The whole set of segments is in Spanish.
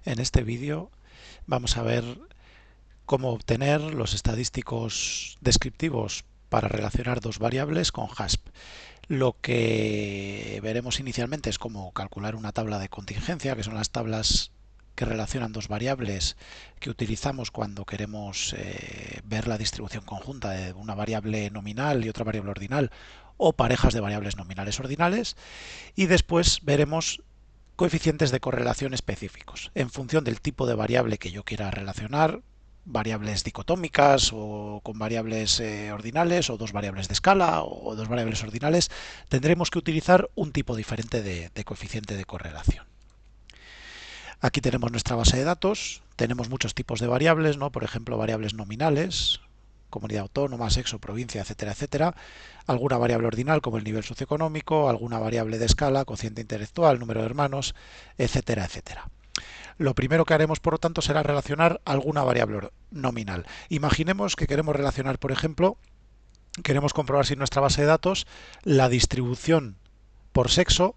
En este vídeo vamos a ver cómo obtener los estadísticos descriptivos para relacionar dos variables con HASP. Lo que veremos inicialmente es cómo calcular una tabla de contingencia, que son las tablas que relacionan dos variables que utilizamos cuando queremos ver la distribución conjunta de una variable nominal y otra variable ordinal, o parejas de variables nominales ordinales, y después veremos coeficientes de correlación específicos en función del tipo de variable que yo quiera relacionar, variables dicotómicas o con variables ordinales, o dos variables de escala o dos variables ordinales. Tendremos que utilizar un tipo diferente de coeficiente de correlación. Aquí tenemos nuestra base de datos, tenemos muchos tipos de variables, ¿no? Por ejemplo, variables nominales, comunidad autónoma, sexo, provincia, etcétera, etcétera. Alguna variable ordinal como el nivel socioeconómico, alguna variable de escala, cociente intelectual, número de hermanos, etcétera, etcétera. Lo primero que haremos, por lo tanto, será relacionar alguna variable nominal. Imaginemos que queremos relacionar, por ejemplo, queremos comprobar si en nuestra base de datos la distribución por sexo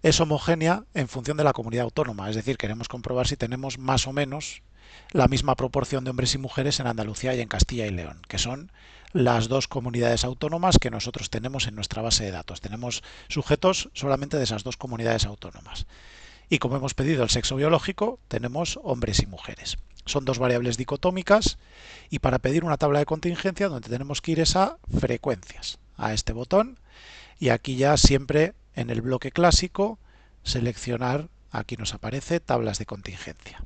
es homogénea en función de la comunidad autónoma. Es decir, queremos comprobar si tenemos más o menos la misma proporción de hombres y mujeres en Andalucía y en Castilla y León, que son las dos comunidades autónomas que nosotros tenemos en nuestra base de datos. Tenemos sujetos solamente de esas dos comunidades autónomas. Y como hemos pedido el sexo biológico, tenemos hombres y mujeres. Son dos variables dicotómicas, y para pedir una tabla de contingencia donde tenemos que ir es a frecuencias, a este botón, y aquí ya siempre en el bloque clásico seleccionar, aquí nos aparece tablas de contingencia.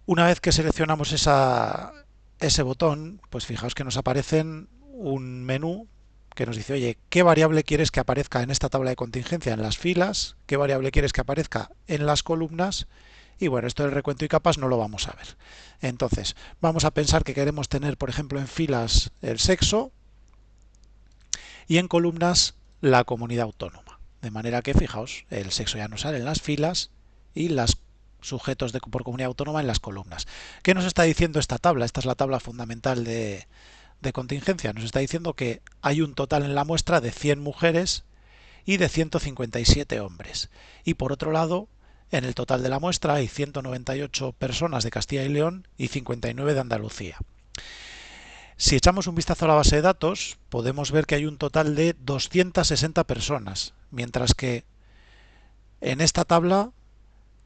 Una vez que seleccionamos ese botón, pues fijaos que nos aparecen un menú que nos dice, oye, ¿qué variable quieres que aparezca en esta tabla de contingencia en las filas? ¿Qué variable quieres que aparezca en las columnas? Y bueno, esto del recuento y capas no lo vamos a ver. Entonces, vamos a pensar que queremos tener, por ejemplo, en filas el sexo y en columnas la comunidad autónoma. De manera que, fijaos, el sexo ya nos sale en las filas y los sujetos por comunidad autónoma en las columnas. ¿Qué nos está diciendo esta tabla? Esta es la tabla fundamental de contingencia. Nos está diciendo que hay un total en la muestra de 100 mujeres y de 157 hombres. Y por otro lado, en el total de la muestra hay 198 personas de Castilla y León y 59 de Andalucía. Si echamos un vistazo a la base de datos, podemos ver que hay un total de 260 personas, mientras que en esta tabla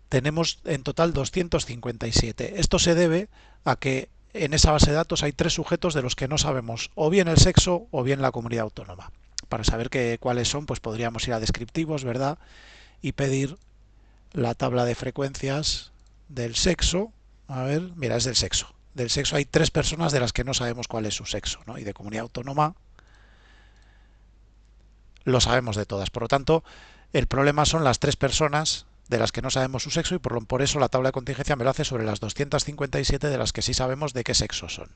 tenemos en total 257. Esto se debe a que en esa base de datos hay tres sujetos de los que no sabemos o bien el sexo o bien la comunidad autónoma. Para saber cuáles son, pues podríamos ir a descriptivos, ¿verdad? Y pedir la tabla de frecuencias del sexo. A ver, mira, es del sexo. Del sexo hay tres personas de las que no sabemos cuál es su sexo, ¿no? Y de comunidad autónoma lo sabemos de todas. Por lo tanto, el problema son las tres personas de las que no sabemos su sexo, y por eso la tabla de contingencia me lo hace sobre las 257 de las que sí sabemos de qué sexo son.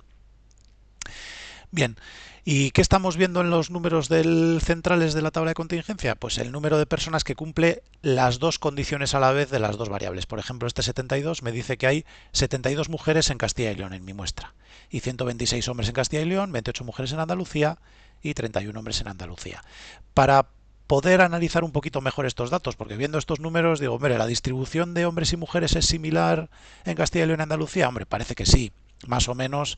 Bien, ¿y qué estamos viendo en los números centrales de la tabla de contingencia? Pues el número de personas que cumple las dos condiciones a la vez de las dos variables. Por ejemplo, este 72 me dice que hay 72 mujeres en Castilla y León en mi muestra, y 126 hombres en Castilla y León, 28 mujeres en Andalucía y 31 hombres en Andalucía. Para poder analizar un poquito mejor estos datos, porque viendo estos números digo, hombre, ¿la distribución de hombres y mujeres es similar en Castilla y León y Andalucía? Hombre, parece que sí, más o menos.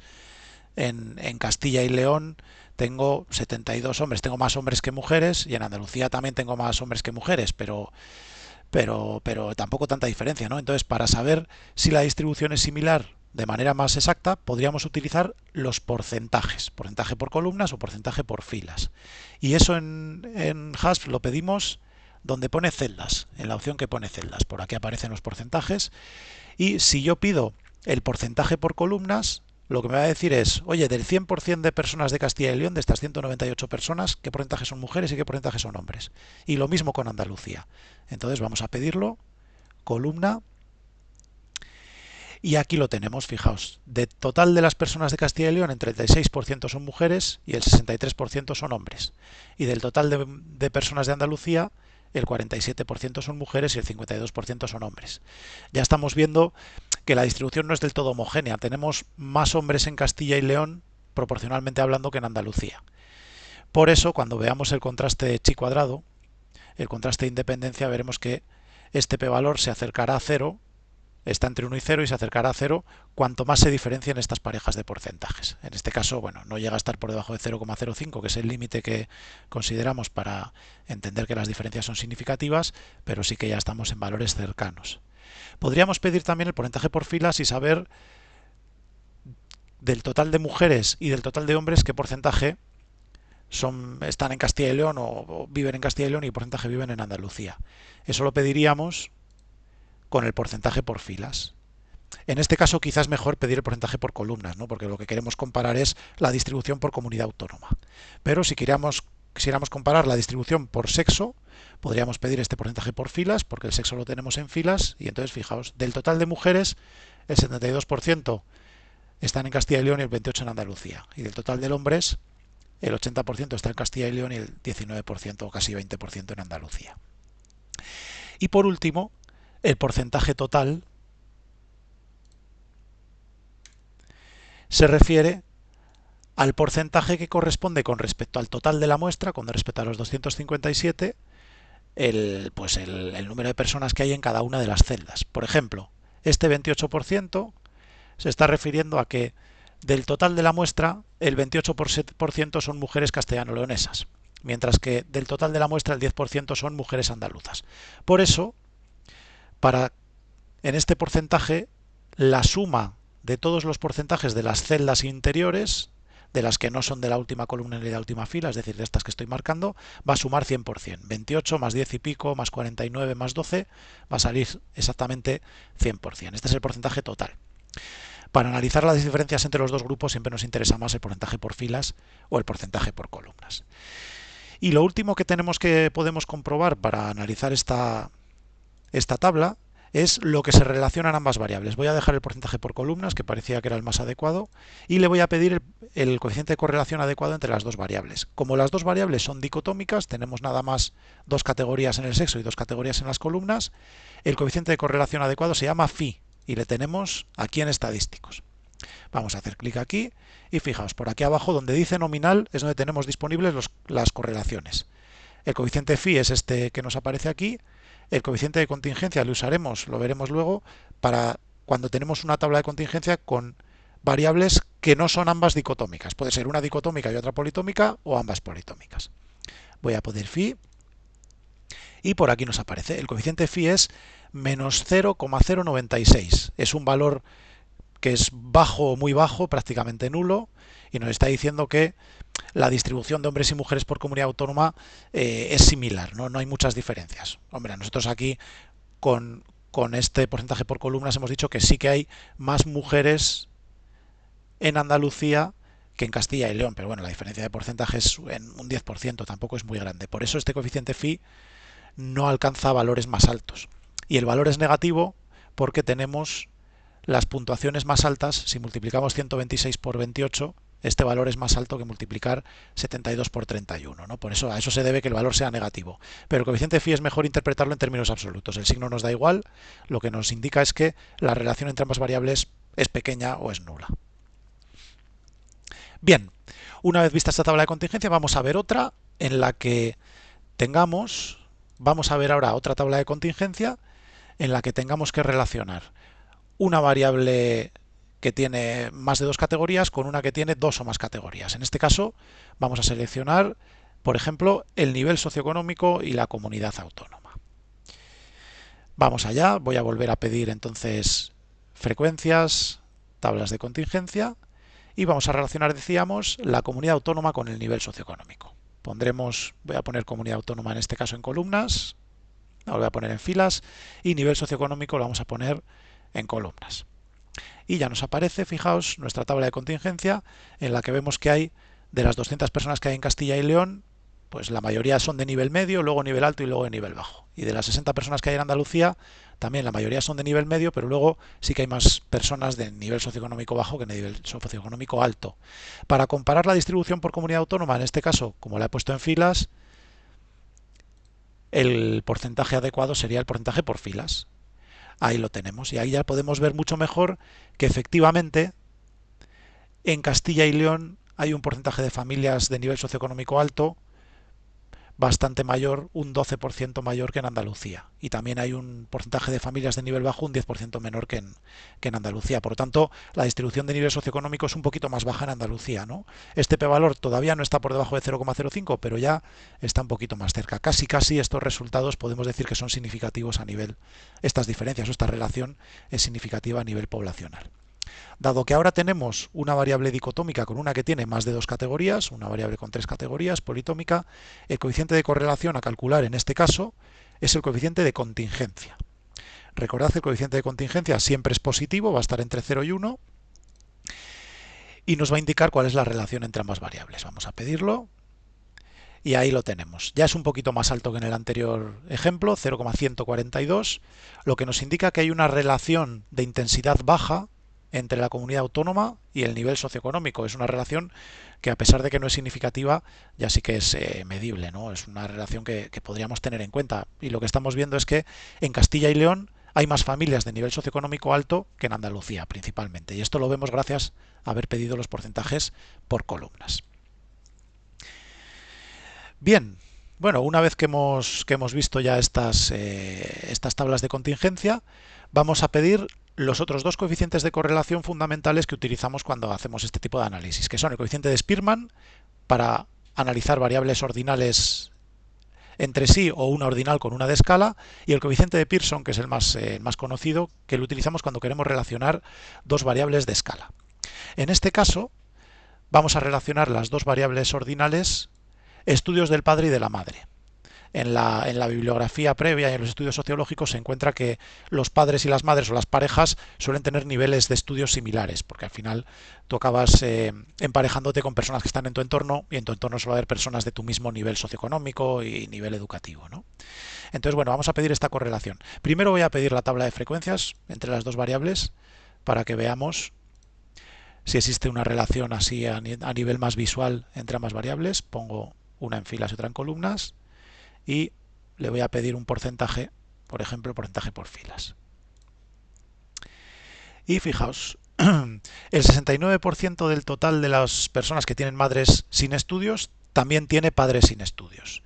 En Castilla y León tengo 72 hombres, tengo más hombres que mujeres, y en Andalucía también tengo más hombres que mujeres, pero tampoco tanta diferencia, ¿no? Entonces, para saber si la distribución es similar de manera más exacta, podríamos utilizar los porcentajes, porcentaje por columnas o porcentaje por filas. Y eso en HASP lo pedimos donde pone celdas, en la opción que pone celdas. Por aquí aparecen los porcentajes, y si yo pido el porcentaje por columnas, lo que me va a decir es, oye, del 100% de personas de Castilla y León, de estas 198 personas, ¿qué porcentaje son mujeres y qué porcentaje son hombres? Y lo mismo con Andalucía. Entonces vamos a pedirlo, columna, y aquí lo tenemos, fijaos. De total de las personas de Castilla y León, el 36% son mujeres y el 63% son hombres. Y del total de personas de Andalucía, el 47% son mujeres y el 52% son hombres. Ya estamos viendo que la distribución no es del todo homogénea. Tenemos más hombres en Castilla y León, proporcionalmente hablando, que en Andalucía. Por eso, cuando veamos el contraste chi cuadrado, el contraste de independencia, veremos que este p-valor se acercará a cero, está entre 1 y 0 y se acercará a 0 cuanto más se diferencien estas parejas de porcentajes. En este caso, bueno, no llega a estar por debajo de 0,05, que es el límite que consideramos para entender que las diferencias son significativas, pero sí que ya estamos en valores cercanos. Podríamos pedir también el porcentaje por filas y saber del total de mujeres y del total de hombres qué porcentaje están en Castilla y León o viven en Castilla y León y qué porcentaje viven en Andalucía. Eso lo pediríamos con el porcentaje por filas. En este caso quizás es mejor pedir el porcentaje por columnas, ¿no? Porque lo que queremos comparar es la distribución por comunidad autónoma. Pero si quisiéramos comparar la distribución por sexo, podríamos pedir este porcentaje por filas, porque el sexo lo tenemos en filas, y entonces fijaos, del total de mujeres, el 72% están en Castilla y León y el 28% en Andalucía. Y del total de hombres, el 80% está en Castilla y León y el 19% o casi 20% en Andalucía. Y por último, el porcentaje total se refiere al porcentaje que corresponde con respecto al total de la muestra, con respecto a los 257, el número de personas que hay en cada una de las celdas. Por ejemplo, este 28% se está refiriendo a que del total de la muestra, el 28% son mujeres castellano-leonesas, mientras que del total de la muestra el 10% son mujeres andaluzas. Por eso, en este porcentaje, la suma de todos los porcentajes de las celdas interiores, de las que no son de la última columna ni de la última fila, es decir, de estas que estoy marcando, va a sumar 100%. 28 más 10 y pico, más 49 más 12, va a salir exactamente 100%. Este es el porcentaje total. Para analizar las diferencias entre los dos grupos siempre nos interesa más el porcentaje por filas o el porcentaje por columnas. Y lo último que podemos comprobar para analizar esta tabla es lo que se relacionan ambas variables. Voy a dejar el porcentaje por columnas, que parecía que era el más adecuado, y le voy a pedir el coeficiente de correlación adecuado entre las dos variables. Como las dos variables son dicotómicas, tenemos nada más dos categorías en el sexo y dos categorías en las columnas, el coeficiente de correlación adecuado se llama phi, y le tenemos aquí en estadísticos. Vamos a hacer clic aquí y fijaos, por aquí abajo donde dice nominal es donde tenemos disponibles las correlaciones. El coeficiente phi es este que nos aparece aquí. El coeficiente de contingencia lo usaremos, lo veremos luego, para cuando tenemos una tabla de contingencia con variables que no son ambas dicotómicas. Puede ser una dicotómica y otra politómica o ambas politómicas. Voy a poner phi y por aquí nos aparece. El coeficiente phi es menos 0,096. Es un valor que es bajo o muy bajo, prácticamente nulo, y nos está diciendo que la distribución de hombres y mujeres por comunidad autónoma es similar, ¿no? No hay muchas diferencias. Hombre, nosotros aquí con este porcentaje por columnas hemos dicho que sí que hay más mujeres en Andalucía que en Castilla y León, pero bueno, la diferencia de porcentaje es en un 10%, tampoco es muy grande. Por eso este coeficiente phi no alcanza valores más altos. Y el valor es negativo porque tenemos las puntuaciones más altas. Si multiplicamos 126 por 28, este valor es más alto que multiplicar 72 por 31, ¿no? Por eso, a eso se debe que el valor sea negativo. Pero el coeficiente phi es mejor interpretarlo en términos absolutos. El signo nos da igual, lo que nos indica es que la relación entre ambas variables es pequeña o es nula. Bien, una vez vista esta tabla de contingencia, vamos a ver otra en la que vamos a ver ahora otra tabla de contingencia en la que tengamos que relacionar una variable que tiene más de dos categorías con una que tiene dos o más categorías. En este caso vamos a seleccionar, por ejemplo, el nivel socioeconómico y la comunidad autónoma. Vamos allá, voy a volver a pedir entonces frecuencias, tablas de contingencia y vamos a relacionar, decíamos, la comunidad autónoma con el nivel socioeconómico. Voy a poner comunidad autónoma en este caso en columnas, lo voy a poner en filas y nivel socioeconómico lo vamos a poner en columnas. Y ya nos aparece, fijaos, nuestra tabla de contingencia en la que vemos que hay de las 200 personas que hay en Castilla y León, pues la mayoría son de nivel medio, luego nivel alto y luego de nivel bajo. Y de las 60 personas que hay en Andalucía, también la mayoría son de nivel medio, pero luego sí que hay más personas de nivel socioeconómico bajo que de nivel socioeconómico alto. Para comparar la distribución por comunidad autónoma, en este caso, como la he puesto en filas, el porcentaje adecuado sería el porcentaje por filas. Ahí lo tenemos y ahí ya podemos ver mucho mejor que efectivamente en Castilla y León hay un porcentaje de familias de nivel socioeconómico alto bastante mayor, un 12% mayor que en Andalucía. Y también hay un porcentaje de familias de nivel bajo un 10% menor que en Andalucía. Por lo tanto, la distribución de nivel socioeconómico es un poquito más baja en Andalucía, ¿no? Este p-valor todavía no está por debajo de 0,05, pero ya está un poquito más cerca. Casi estos resultados podemos decir que son significativos a nivel, estas diferencias o esta relación es significativa a nivel poblacional. Dado que ahora tenemos una variable dicotómica con una que tiene más de dos categorías, una variable con tres categorías, politómica, el coeficiente de correlación a calcular en este caso es el coeficiente de contingencia. Recordad que el coeficiente de contingencia siempre es positivo, va a estar entre 0 y 1 y nos va a indicar cuál es la relación entre ambas variables. Vamos a pedirlo y ahí lo tenemos. Ya es un poquito más alto que en el anterior ejemplo, 0,142, lo que nos indica que hay una relación de intensidad baja entre la comunidad autónoma y el nivel socioeconómico. Es una relación que, a pesar de que no es significativa, ya sí que es medible, ¿no? Es una relación que podríamos tener en cuenta. Y lo que estamos viendo es que en Castilla y León hay más familias de nivel socioeconómico alto que en Andalucía, principalmente. Y esto lo vemos gracias a haber pedido los porcentajes por columnas. Bien, bueno, una vez que hemos visto ya estas tablas de contingencia, vamos a pedir los otros dos coeficientes de correlación fundamentales que utilizamos cuando hacemos este tipo de análisis, que son el coeficiente de Spearman para analizar variables ordinales entre sí o una ordinal con una de escala, y el coeficiente de Pearson, que es el más conocido, que lo utilizamos cuando queremos relacionar dos variables de escala. En este caso, vamos a relacionar las dos variables ordinales estudios del padre y de la madre. En la bibliografía previa y en los estudios sociológicos se encuentra que los padres y las madres o las parejas suelen tener niveles de estudios similares, porque al final tú acabas emparejándote con personas que están en tu entorno y en tu entorno suele haber personas de tu mismo nivel socioeconómico y nivel educativo, ¿no? Entonces, bueno, vamos a pedir esta correlación. Primero voy a pedir la tabla de frecuencias entre las dos variables para que veamos si existe una relación así a nivel más visual entre ambas variables. Pongo una en filas y otra en columnas y le voy a pedir un porcentaje, por ejemplo, porcentaje por filas. Y fijaos, el 69% del total de las personas que tienen madres sin estudios también tiene padres sin estudios.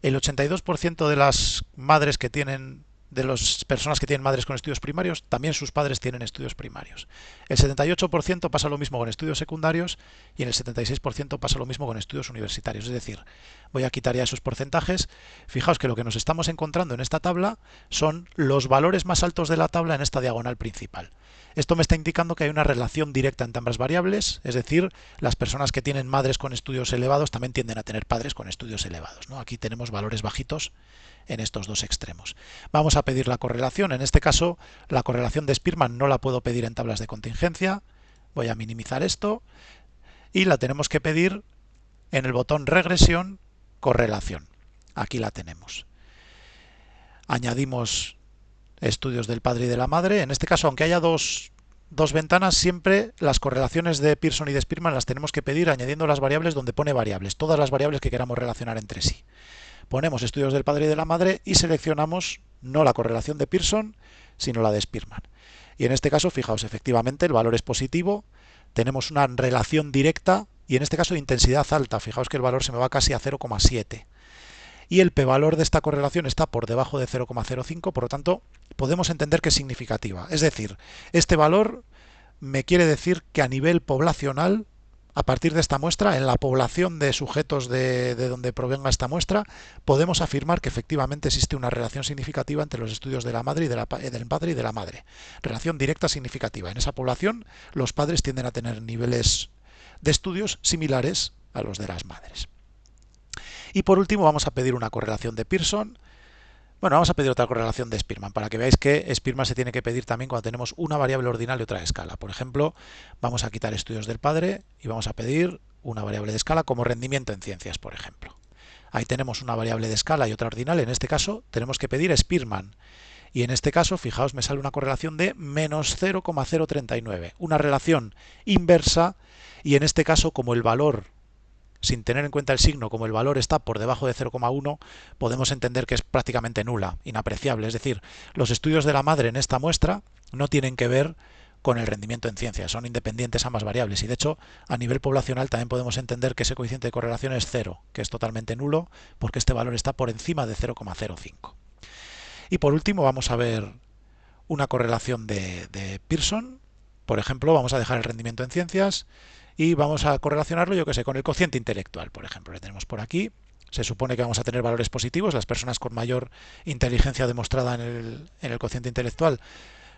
El 82% de las madres que tienen de las personas que tienen madres con estudios primarios, también sus padres tienen estudios primarios. El 78% pasa lo mismo con estudios secundarios y en el 76% pasa lo mismo con estudios universitarios. Es decir, voy a quitar ya esos porcentajes. Fijaos que lo que nos estamos encontrando en esta tabla son los valores más altos de la tabla en esta diagonal principal. Esto me está indicando que hay una relación directa entre ambas variables, es decir, las personas que tienen madres con estudios elevados también tienden a tener padres con estudios elevados, ¿no? Aquí tenemos valores bajitos en estos dos extremos. Vamos a pedir la correlación. En este caso, la correlación de Spearman no la puedo pedir en tablas de contingencia. Voy a minimizar esto y la tenemos que pedir en el botón regresión, correlación. Aquí la tenemos. Añadimos estudios del padre y de la madre. En este caso, aunque haya dos ventanas, siempre las correlaciones de Pearson y de Spearman las tenemos que pedir añadiendo las variables donde pone variables, todas las variables que queramos relacionar entre sí. Ponemos estudios del padre y de la madre y seleccionamos no la correlación de Pearson, sino la de Spearman. Y en este caso, fijaos, efectivamente el valor es positivo, tenemos una relación directa y en este caso de intensidad alta. Fijaos que el valor se me va casi a 0,7. Y el p-valor de esta correlación está por debajo de 0,05, por lo tanto podemos entender que es significativa. Es decir, este valor me quiere decir que a nivel poblacional, a partir de esta muestra, en la población de sujetos de donde provenga esta muestra, podemos afirmar que efectivamente existe una relación significativa entre los estudios de la madre y del padre y de la madre. Relación directa significativa. En esa población los padres tienden a tener niveles de estudios similares a los de las madres. Y por último vamos a pedir una correlación de Pearson. Bueno, vamos a pedir otra correlación de Spearman para que veáis que Spearman se tiene que pedir también cuando tenemos una variable ordinal y otra de escala. Por ejemplo, vamos a quitar estudios del padre y vamos a pedir una variable de escala como rendimiento en ciencias, por ejemplo. Ahí tenemos una variable de escala y otra ordinal. En este caso tenemos que pedir Spearman. Y en este caso, fijaos, me sale una correlación de menos 0,039. Una relación inversa y en este caso, como el valor, sin tener en cuenta el signo, como el valor está por debajo de 0,1, podemos entender que es prácticamente nula, inapreciable. Es decir, los estudios de la madre en esta muestra no tienen que ver con el rendimiento en ciencias. Son independientes ambas variables y de hecho a nivel poblacional también podemos entender que ese coeficiente de correlación es 0, que es totalmente nulo porque este valor está por encima de 0,05. Y por último vamos a ver una correlación de Pearson. Por ejemplo, vamos a dejar el rendimiento en ciencias y vamos a correlacionarlo, yo que sé, con el cociente intelectual, por ejemplo. Le tenemos por aquí. Se supone que vamos a tener valores positivos. Las personas con mayor inteligencia demostrada en el cociente intelectual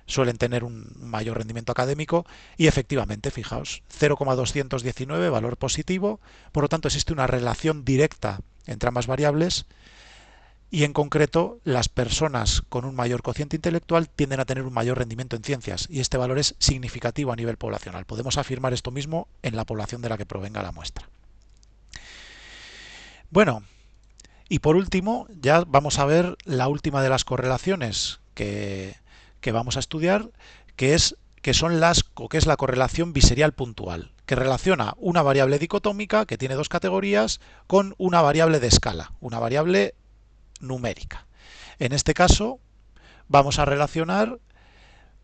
suelen tener un mayor rendimiento académico y efectivamente, fijaos, 0,219, valor positivo. Por lo tanto, existe una relación directa entre ambas variables y en concreto las personas con un mayor cociente intelectual tienden a tener un mayor rendimiento en ciencias y este valor es significativo a nivel poblacional. Podemos afirmar esto mismo en la población de la que provenga la muestra. Bueno, y por último ya vamos a ver la última de las correlaciones que vamos a estudiar, que es la correlación biserial puntual, que relaciona una variable dicotómica que tiene dos categorías con una variable de escala, una variable numérica. En este caso vamos a relacionar,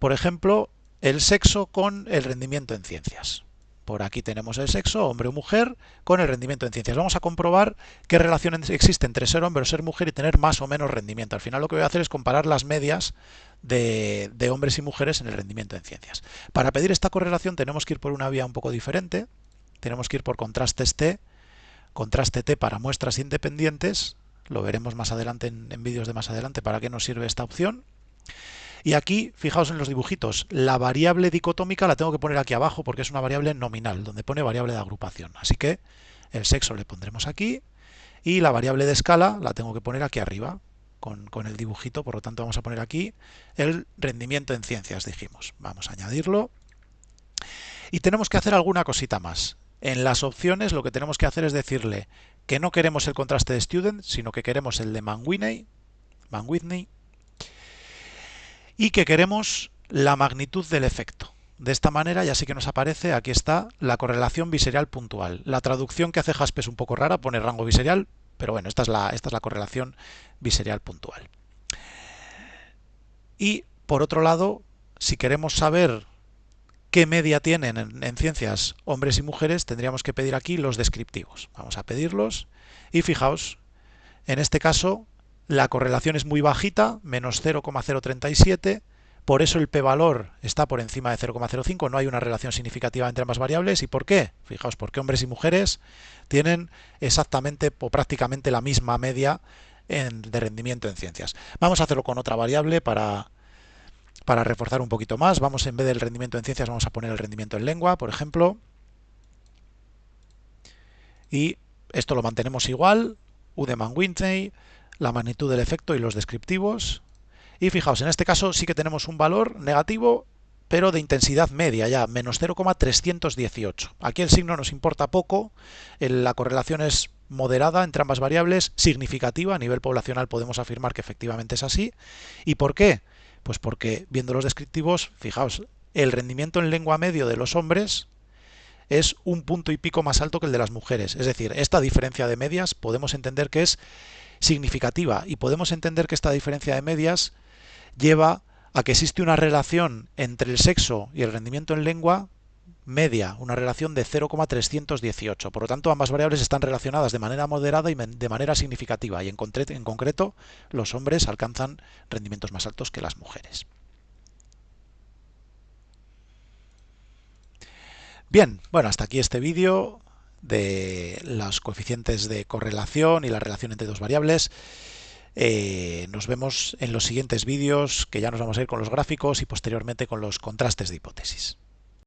por ejemplo, el sexo con el rendimiento en ciencias. Por aquí tenemos el sexo, hombre o mujer, con el rendimiento en ciencias. Vamos a comprobar qué relación existe entre ser hombre o ser mujer y tener más o menos rendimiento. Al final lo que voy a hacer es comparar las medias de hombres y mujeres en el rendimiento en ciencias. Para pedir esta correlación tenemos que ir por una vía un poco diferente. Tenemos que ir por contrastes T, contraste T para muestras independientes. Lo veremos más adelante en vídeos de más adelante para qué nos sirve esta opción. Y aquí, fijaos en los dibujitos, la variable dicotómica la tengo que poner aquí abajo porque es una variable nominal, donde pone variable de agrupación. Así que el sexo le pondremos aquí y la variable de escala la tengo que poner aquí arriba con el dibujito. Por lo tanto, vamos a poner aquí el rendimiento en ciencias, dijimos. Vamos a añadirlo. Y tenemos que hacer alguna cosita más. En las opciones lo que tenemos que hacer es decirle que no queremos el contraste de student, sino que queremos el de Mann-Whitney, y que queremos la magnitud del efecto. De esta manera ya sí que nos aparece, aquí está, la correlación biserial puntual. La traducción que hace Jasp es un poco rara, pone rango biserial, pero bueno, esta es la correlación biserial puntual. Y por otro lado, si queremos saber qué media tienen en ciencias hombres y mujeres, tendríamos que pedir aquí los descriptivos. Vamos a pedirlos y fijaos, en este caso la correlación es muy bajita, menos 0,037, por eso el p-valor está por encima de 0,05, no hay una relación significativa entre ambas variables. ¿Y por qué? Fijaos, porque hombres y mujeres tienen exactamente o prácticamente la misma media de rendimiento en ciencias. Vamos a hacerlo con otra variable para reforzar un poquito más. Vamos, en vez del rendimiento en ciencias, vamos a poner el rendimiento en lengua, por ejemplo. Y esto lo mantenemos igual, U de Mann-Whitney, la magnitud del efecto y los descriptivos. Y fijaos, en este caso sí que tenemos un valor negativo, pero de intensidad media ya, menos 0,318. Aquí el signo nos importa poco, la correlación es moderada entre ambas variables, significativa, a nivel poblacional podemos afirmar que efectivamente es así. ¿Y por qué? Pues porque, viendo los descriptivos, fijaos, el rendimiento en lengua medio de los hombres es un punto y pico más alto que el de las mujeres. Es decir, esta diferencia de medias podemos entender que es significativa y podemos entender que esta diferencia de medias lleva a que existe una relación entre el sexo y el rendimiento en lengua media, una relación de 0,318. Por lo tanto, ambas variables están relacionadas de manera moderada y de manera significativa y en concreto los hombres alcanzan rendimientos más altos que las mujeres. Bien, bueno, hasta aquí este vídeo de los coeficientes de correlación y la relación entre dos variables. Nos vemos en los siguientes vídeos, que ya nos vamos a ir con los gráficos y posteriormente con los contrastes de hipótesis.